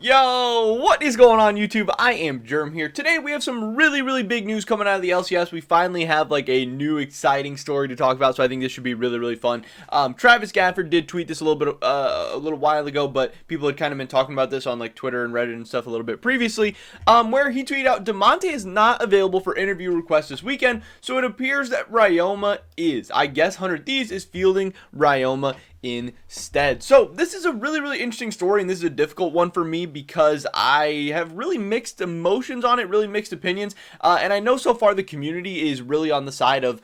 Yo, what is going on YouTube? I am Germ here. Today we have some really big news coming out of the LCS. We finally have like a new exciting story to talk about, so I think this should be really fun. Travis Gafford did tweet this a little while ago, but people had kind of been talking about this on like Twitter and Reddit and stuff a little bit previously, where he tweeted out Damonte is not available for interview requests this weekend, so it appears that Ryoma is. I guess 100 Thieves is fielding Ryoma instead. So this is a really interesting story, and this is a difficult one for me because I have really mixed emotions on it, really mixed opinions, and I know so far the community is really on the side of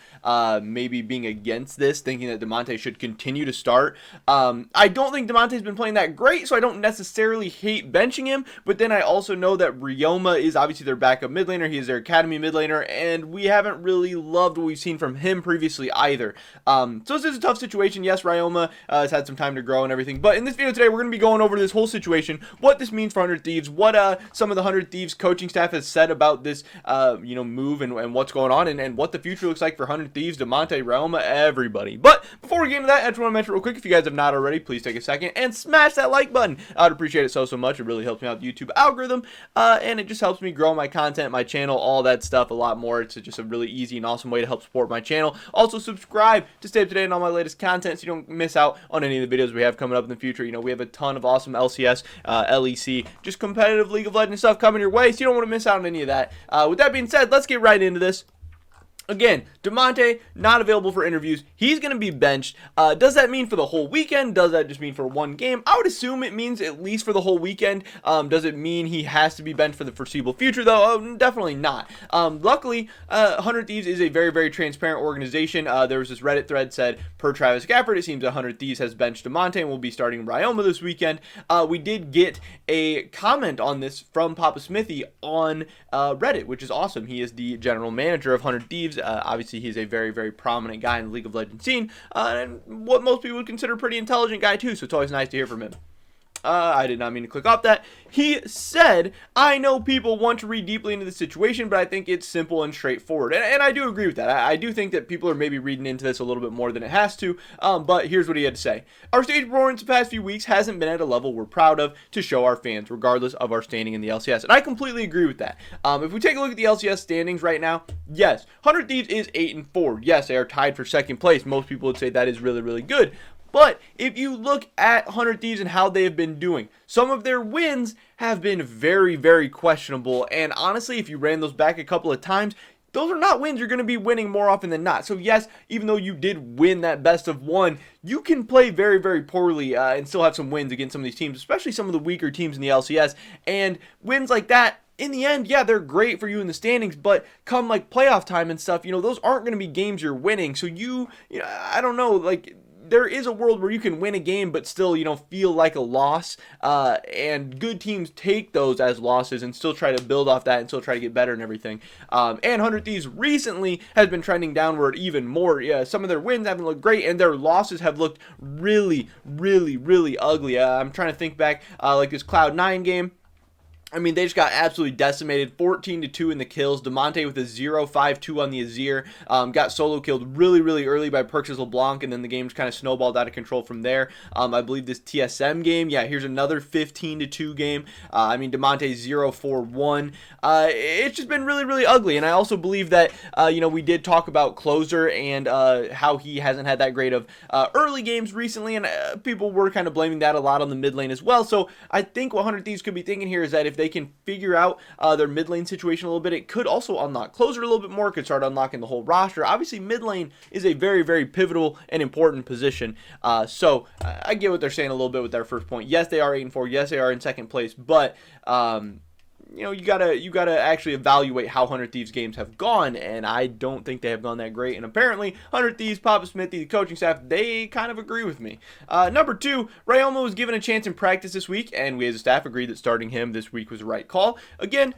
maybe being against this, thinking that Damonte should continue to start. I don't think Damonte's been playing that great, so I don't necessarily hate benching him, but then I also know that Ryoma is obviously their backup mid laner, he is their academy mid laner, and we haven't really loved what we've seen from him previously either. So this is a tough situation. Yes, Ryoma has had some time to grow and everything, but in this video today we're going to be going over this whole situation, what this means for 100 Thieves, what some of the 100 Thieves coaching staff has said about this move and what's going on, and what the future looks like for 100 Thieves, Damonte, Ryoma, everybody. But before we get into that, I just want to mention real quick, if you guys have not already, please take a second and smash that like button. I'd appreciate it so much. It really helps me out the YouTube algorithm, and it just helps me grow my content, my channel, all that stuff a lot more. It's just a really easy and awesome way to help support my channel. Also subscribe to stay up to date on all my latest content so you don't miss out on any of the videos we have coming up in the future. You know, we have a ton of awesome LCS, LEC, just competitive League of Legends stuff coming your way, so you don't want to miss out on any of that. With that being said, let's get right into this. Again, Damonte, not available for interviews. He's going to be benched. Does that mean for the whole weekend? Does that just mean for one game? I would assume it means at least for the whole weekend. Does it mean he has to be benched for the foreseeable future, though? Oh, definitely not. Luckily, 100 Thieves is a very transparent organization. There was this Reddit thread said, per Travis Gafford, it seems 100 Thieves has benched Damonte and will be starting Ryoma this weekend. We did get a comment on this from Papa Smithy on Reddit, which is awesome. He is the general manager of 100 Thieves. Obviously, he's a very prominent guy in the League of Legends scene, and what most people would consider a pretty intelligent guy too, so it's always nice to hear from him. I did not mean to click off that. He said, I know people want to read deeply into the situation, but I think it's simple and straightforward. And I do agree with that. I do think that people are maybe reading into this a little bit more than it has to. But here's what he had to say. Our stage performance the past few weeks hasn't been at a level we're proud of to show our fans, regardless of our standing in the LCS. And I completely agree with that. If we take a look at the LCS standings right now, yes, 100 Thieves is 8-4. Yes, they are tied for second place. Most people would say that is really good. But if you look at 100 Thieves and how they have been doing, some of their wins have been very questionable. And honestly, if you ran those back a couple of times, those are not wins you're going to be winning more often than not. So yes, even though you did win that best of one, you can play very poorly and still have some wins against some of these teams, especially some of the weaker teams in the LCS. And wins like that, in the end, yeah, they're great for you in the standings, but come like playoff time and stuff, those aren't going to be games you're winning. So I don't know, like, there is a world where you can win a game but still, feel like a loss, and good teams take those as losses and still try to build off that and still try to get better and everything. And 100 Thieves recently has been trending downward even more. Yeah, some of their wins haven't looked great, and their losses have looked really ugly. I'm trying to think back, like this Cloud9 game. I mean, they just got absolutely decimated, 14-2 in the kills. Damonte with a 0-5-2 on the Azir, got solo killed really early by Perkz LeBlanc, and then the game just kind of snowballed out of control from there. I believe this TSM game, yeah, here's another 15-2 game. I mean, Damonte 0-4-1. It's just been really ugly, and I also believe that, we did talk about Closer and how he hasn't had that great of early games recently, and people were kind of blaming that a lot on the mid lane as well. So I think what 100 Thieves could be thinking here is that if they can figure out their mid lane situation a little bit, it could also unlock Closer a little bit more, could start unlocking the whole roster. Obviously, mid lane is a very pivotal and important position. So I get what they're saying a little bit with their first point. Yes, they are 8-4. Yes, they are in second place, but you gotta actually evaluate how 100 Thieves games have gone, and I don't think they have gone that great. And apparently, 100 Thieves, Papa Smithy, the coaching staff, they kind of agree with me. Number 2, Ryoma was given a chance in practice this week, and we as a staff agreed that starting him this week was the right call. Again,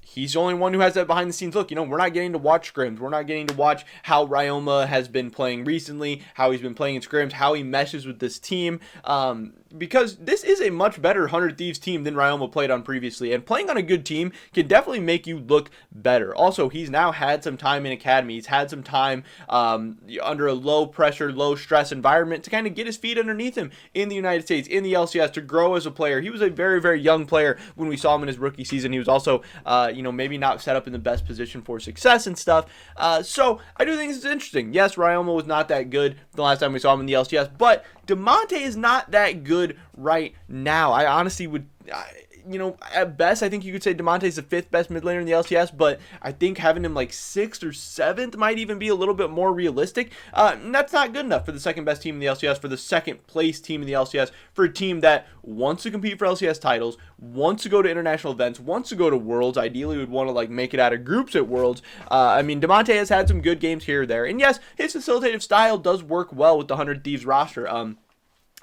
he's the only one who has that behind the scenes look. We're not getting to watch scrims. We're not getting to watch how Ryoma has been playing recently, how he's been playing in scrims, how he meshes with this team. because this is a much better 100 Thieves team than Ryoma played on previously, and playing on a good team can definitely make you look better. Also, he's now had some time in academy. He's had some time under a low pressure, low stress environment to kind of get his feet underneath him in the United States, in the LCS, to grow as a player. He was a very, very young player when we saw him in his rookie season. He was also, maybe not set up in the best position for success and stuff. So I do think this is interesting. Yes, Ryoma was not that good the last time we saw him in the LCS, but Damonte is not that good right now. I honestly would, at best, I think you could say Damonte is the 5th best mid laner in the LCS, but I think having him like 6th or 7th might even be a little bit more realistic. And that's not good enough for the 2nd best team in the LCS, for the 2nd place team in the LCS, for a team that wants to compete for LCS titles, wants to go to international events, wants to go to Worlds, ideally would want to like make it out of groups at Worlds. Damonte has had some good games here or there, and yes, his facilitative style does work well with the 100 Thieves roster.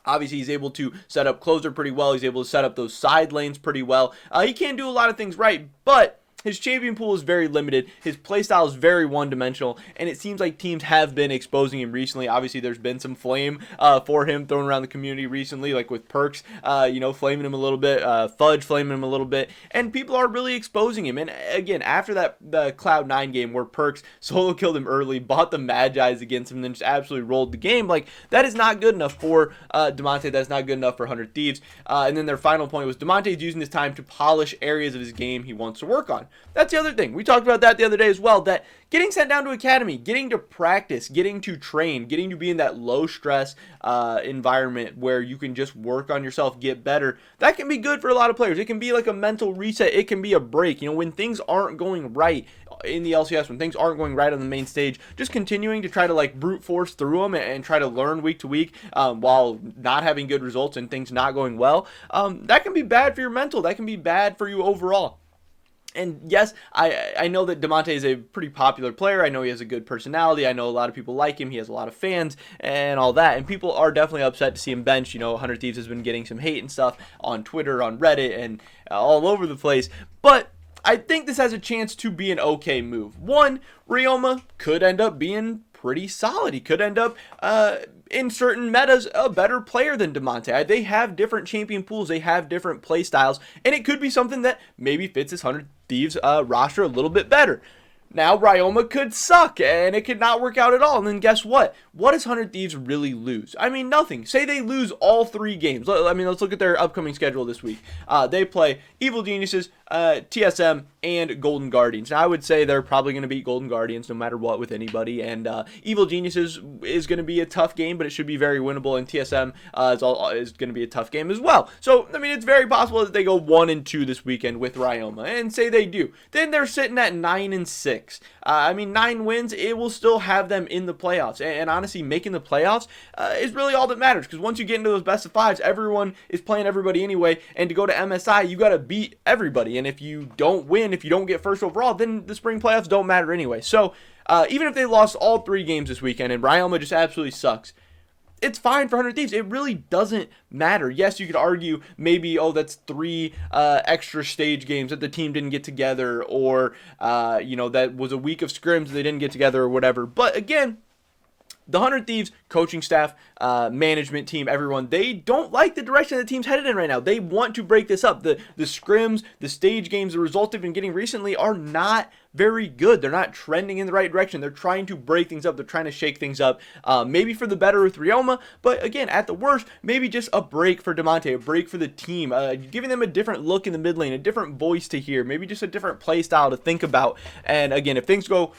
Obviously, he's able to set up closer pretty well. He's able to set up those side lanes pretty well. He can do a lot of things right, but his champion pool is very limited. His playstyle is very one-dimensional, and it seems like teams have been exposing him recently. Obviously, there's been some flame for him thrown around the community recently, like with Perks, flaming him a little bit, Fudge flaming him a little bit, and people are really exposing him. And again, after the Cloud9 game where Perks solo killed him early, bought the Magi's against him, and then just absolutely rolled the game, like, that is not good enough for Damonte. That's not good enough for 100 Thieves. And then their final point was Damonte is using this time to polish areas of his game he wants to work on. That's the other thing. We talked about that the other day as well, that getting sent down to academy, getting to practice, getting to train, getting to be in that low stress environment where you can just work on yourself, get better, that can be good for a lot of players. It can be like a mental reset. It can be a break. When things aren't going right in the LCS, when things aren't going right on the main stage, just continuing to try to like brute force through them and try to learn week to week while not having good results and things not going well, that can be bad for your mental. That can be bad for you overall. And yes, I know that Damonte is a pretty popular player. I know he has a good personality. I know a lot of people like him. He has a lot of fans and all that. And people are definitely upset to see him benched. 100 Thieves has been getting some hate and stuff on Twitter, on Reddit, and all over the place. But I think this has a chance to be an okay move. One, Ryoma could end up being pretty solid. He could end up in certain metas a better player than Damonte. They have different champion pools, they have different play styles, and it could be something that maybe fits this 100 Thieves roster a little bit better. Now, Ryoma could suck, and it could not work out at all. And then guess what? What does 100 Thieves really lose? I mean, nothing. Say they lose all 3 games. Let's look at their upcoming schedule this week. They play Evil Geniuses, TSM, and Golden Guardians. Now, I would say they're probably going to beat Golden Guardians no matter what with anybody. And Evil Geniuses is going to be a tough game, but it should be very winnable. And TSM is going to be a tough game as well. So, it's very possible that they go 1-2 this weekend with Ryoma. And say they do. Then they're sitting at 9-6. 9 wins, it will still have them in the playoffs. And honestly, making the playoffs is really all that matters. Because once you get into those best of 5s, everyone is playing everybody anyway. And to go to MSI, you got to beat everybody. And if you don't win, if you don't get first overall, then the spring playoffs don't matter anyway. So even if they lost all 3 games this weekend and Ryoma just absolutely sucks, it's fine for 100 Thieves. It really doesn't matter. Yes, you could argue maybe, that's 3 extra stage games that the team didn't get together, or, that was a week of scrims they didn't get together or whatever. But again, the 100 Thieves coaching staff, management team, everyone, they don't like the direction the team's headed in right now. They want to break this up. The scrims, the stage games, the results they've been getting recently are not very good. They're not trending in the right direction. They're trying to break things up. They're trying to shake things up, maybe for the better with Ryoma, but again, at the worst, maybe just a break for Damonte, a break for the team, giving them a different look in the mid lane, a different voice to hear, maybe just a different play style to think about. And again, if things go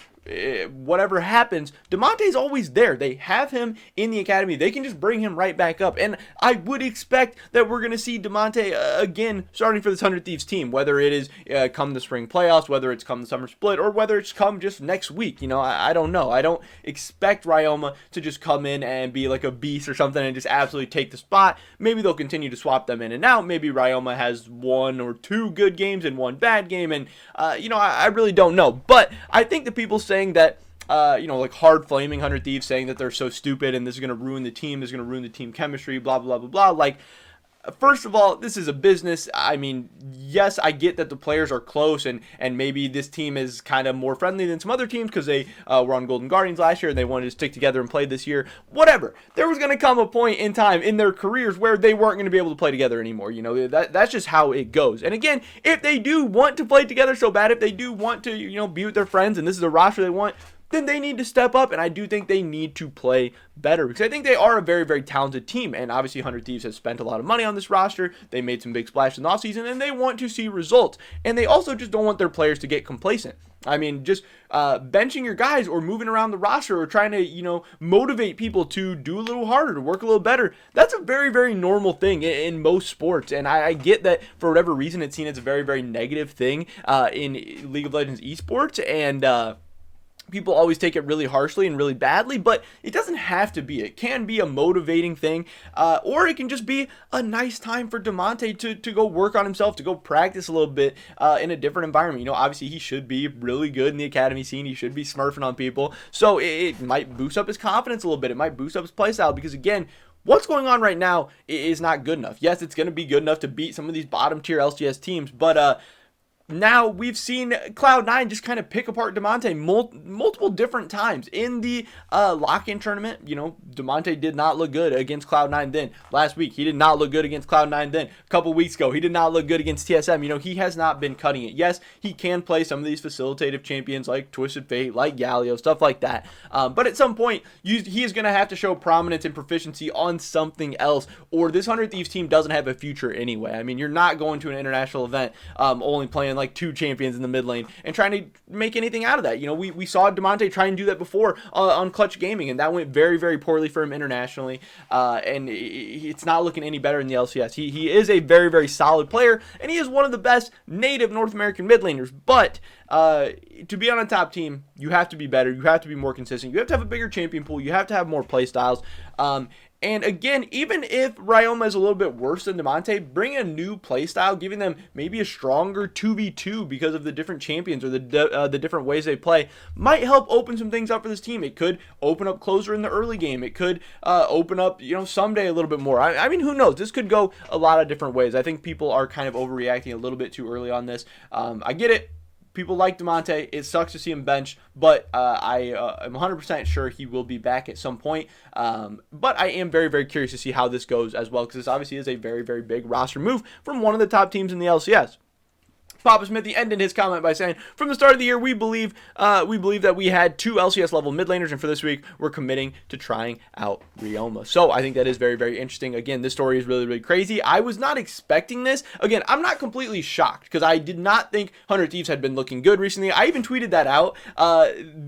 whatever happens, Damonte's always there. They have him in the academy. They can just bring him right back up. And I would expect that we're going to see Damonte again starting for this 100 Thieves team, whether it is come the spring playoffs, whether it's come the summer split, or whether it's come just next week. I don't know. I don't expect Ryoma to just come in and be like a beast or something and just absolutely take the spot. Maybe they'll continue to swap them in and out. Maybe Ryoma has 1 or 2 good games and 1 bad game. And, I really don't know. But I think the people saying that, like hard flaming 100 Thieves, saying that they're so stupid and this is going to ruin the team, this is going to ruin the team chemistry, blah, blah, blah, blah, blah. Like, First of all, this is a business. I mean, yes, I get that the players are close, and maybe this team is kind of more friendly than some other teams because they were on Golden Guardians last year and they wanted to stick together and play this year. Whatever. There was going to come a point in time in their careers where they weren't going to be able to play together anymore. You know, that's just how it goes. And again, if they do want to play together so bad, if they do want to, you know, be with their friends, and this is a roster they want, then they need to step up, and I do think they need to play better because I think they are a very, very talented team, and obviously 100 Thieves has spent a lot of money on this roster. They made some big splashes in the offseason, and they want to see results, and they also just don't want their players to get complacent. I mean, just benching your guys or moving around the roster or trying to, you know, motivate people to do a little harder, to work a little better, that's a very, very normal thing in most sports, and I get that for whatever reason it's seen as a very, very negative thing in League of Legends esports, and people always take it really harshly and really badly, but it doesn't have to be. It can be a motivating thing, or it can just be a nice time for Damonte to go work on himself, to go practice a little bit in a different environment. You know, obviously he should be really good in the academy scene. He should be smurfing on people, so it might boost up his confidence a little bit. It might boost up his playstyle because, again, what's going on right now is not good enough. Yes, it's going to be good enough to beat some of these bottom tier LCS teams, but now we've seen Cloud9 just kind of pick apart Damonte multiple different times in the lock-in tournament. You know, Damonte did not look good against Cloud9 then. Last week, he did not look good against Cloud9 then. A couple weeks ago, he did not look good against TSM. You know, he has not been cutting it. Yes, he can play some of these facilitative champions like Twisted Fate, like Galio, stuff like that. But at some point, he is going to have to show prominence and proficiency on something else, or this 100 Thieves team doesn't have a future anyway. I mean, you're not going to an international event only playing like 2 champions in the mid lane and trying to make anything out of that. You know, we saw Damonte try and do that before on Clutch Gaming, and that went very, very poorly for him internationally, and it's not looking any better in the LCS. He is a very, very solid player, and he is one of the best native North American mid laners, but to be on a top team, you have to be better, you have to be more consistent, you have to have a bigger champion pool, you have to have more play styles, and again, even if Ryoma is a little bit worse than Damonte, bring a new playstyle, giving them maybe a stronger 2v2 because of the different champions or the different ways they play, might help open some things up for this team. It could open up closer in the early game. It could open up, you know, someday a little bit more. I mean, who knows? This could go a lot of different ways. I think people are kind of overreacting a little bit too early on this. I get it. People like Damonte. It sucks to see him bench, but I am 100% sure he will be back at some point. But I am very, very curious to see how this goes as well, because this obviously is a very, very big roster move from one of the top teams in the LCS. Papa Smithy ended his comment by saying, from the start of the year, we believe that we had 2 LCS level mid laners, and for this week, we're committing to trying out Ryoma. So I think that is very, very interesting. Again, this story is really, really crazy. I was not expecting this. Again, I'm not completely shocked because I did not think 100 Thieves had been looking good recently. I even tweeted that out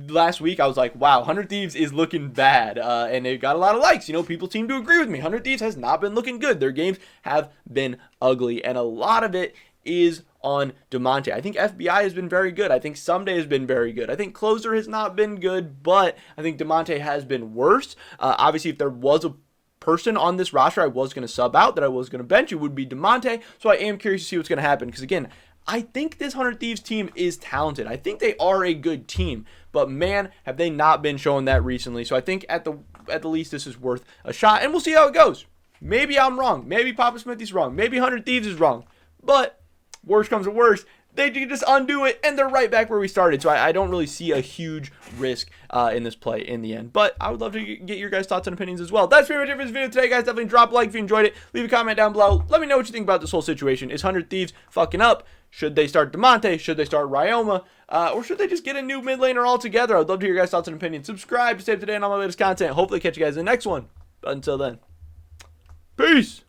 last week. I was like, wow, 100 Thieves is looking bad, and it got a lot of likes. You know, people seem to agree with me. 100 Thieves has not been looking good. Their games have been ugly, and a lot of it is on Damonte. I think FBI has been very good. I think Someday has been very good. I think Closer has not been good, but I think Damonte has been worse. Obviously, if there was a person on this roster I was going to sub out, that I was going to bench, it would be Damonte. So I am curious to see what's going to happen, because again, I think this 100 Thieves team is talented. I think they are a good team, but man, have they not been showing that recently. So I think at the least this is worth a shot, and we'll see how it goes. Maybe I'm wrong. Maybe Papa Smithy's wrong. Maybe 100 Thieves is wrong. But worst comes to worst, they can just undo it, and they're right back where we started. So I don't really see a huge risk in this play in the end. But I would love to get your guys' thoughts and opinions as well. That's pretty much it for this video today, guys. Definitely drop a like if you enjoyed it. Leave a comment down below. Let me know what you think about this whole situation. Is 100 Thieves fucking up? Should they start Damonte? Should they start Ryoma? Or should they just get a new mid laner altogether? I'd love to hear your guys' thoughts and opinions. Subscribe to stay up to date on all my latest content. Hopefully catch you guys in the next one. But until then, peace!